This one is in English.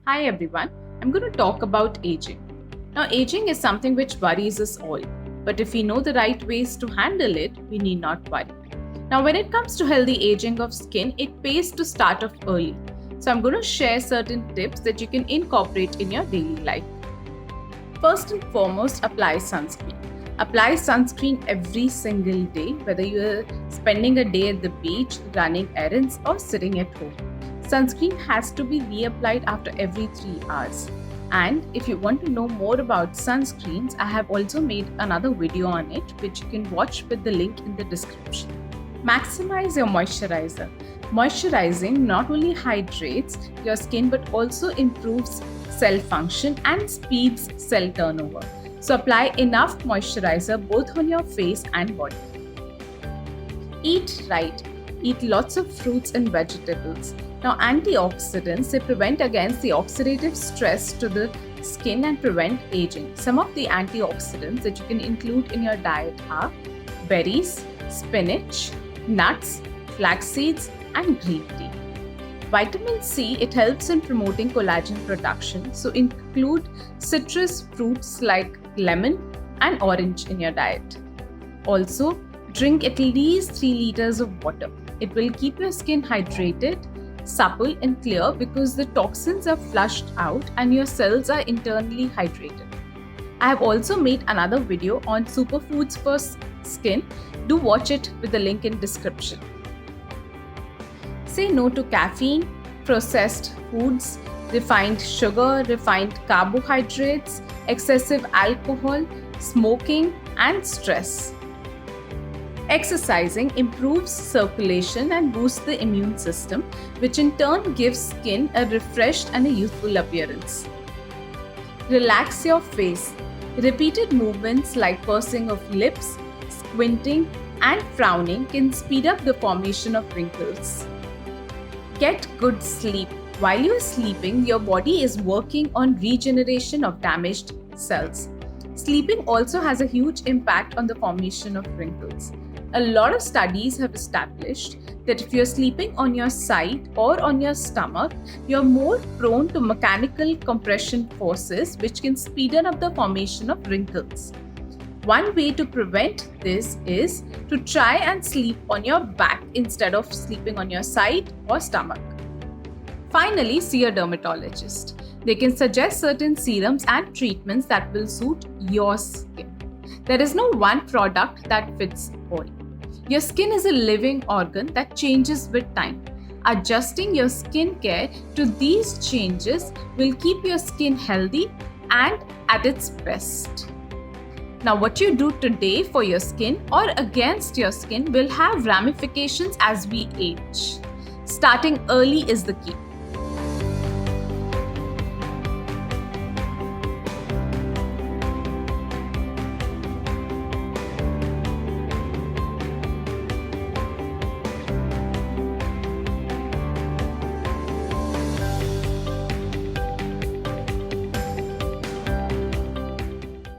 Hi everyone, I'm going to talk about aging. Now, aging is something which worries us all, but if we know the right ways to handle it, we need not worry. Now, when it comes to healthy aging of skin, it pays to start off early. So, I'm going to share certain tips that you can incorporate in your daily life. First and foremost, apply sunscreen. Apply sunscreen every single day, whether you're spending a day at the beach, running errands, or sitting at home. Sunscreen has to be reapplied after every 3 hours. And if you want to know more about sunscreens, I have also made another video on it, which you can watch with the link in the description. Maximize your moisturizer. Moisturizing not only hydrates your skin but also improves cell function and speeds cell turnover. So apply enough moisturizer both on your face and body. Eat right. Eat lots of fruits and vegetables. Now, antioxidants, they prevent against the oxidative stress to the skin and prevent aging. Some of the antioxidants that you can include in your diet are berries, spinach, nuts, flax seeds, and green tea. Vitamin C, it helps in promoting collagen production, so include citrus fruits like lemon and orange in your diet. Also, drink at least 3 liters of water. It will keep your skin hydrated, supple and clear because the toxins are flushed out and your cells are internally hydrated. I have also made another video on superfoods for skin. Do watch it with the link in description. Say no to caffeine, processed foods, refined sugar, refined carbohydrates, excessive alcohol, smoking, and stress. Exercising improves circulation and boosts the immune system, which in turn gives skin a refreshed and a youthful appearance. Relax your face. Repeated movements like pursing of lips, squinting, and frowning can speed up the formation of wrinkles. Get good sleep. While you are sleeping, your body is working on regeneration of damaged cells. Sleeping also has a huge impact on the formation of wrinkles. A lot of studies have established that if you're sleeping on your side or on your stomach, you're more prone to mechanical compression forces, which can speeden up the formation of wrinkles. One way to prevent this is to try and sleep on your back instead of sleeping on your side or stomach. Finally, see a dermatologist. They can suggest certain serums and treatments that will suit your skin. There is no one product that fits all. Your skin is a living organ that changes with time. Adjusting your skincare to these changes will keep your skin healthy and at its best. Now, what you do today for your skin or against your skin will have ramifications as we age. Starting early is the key.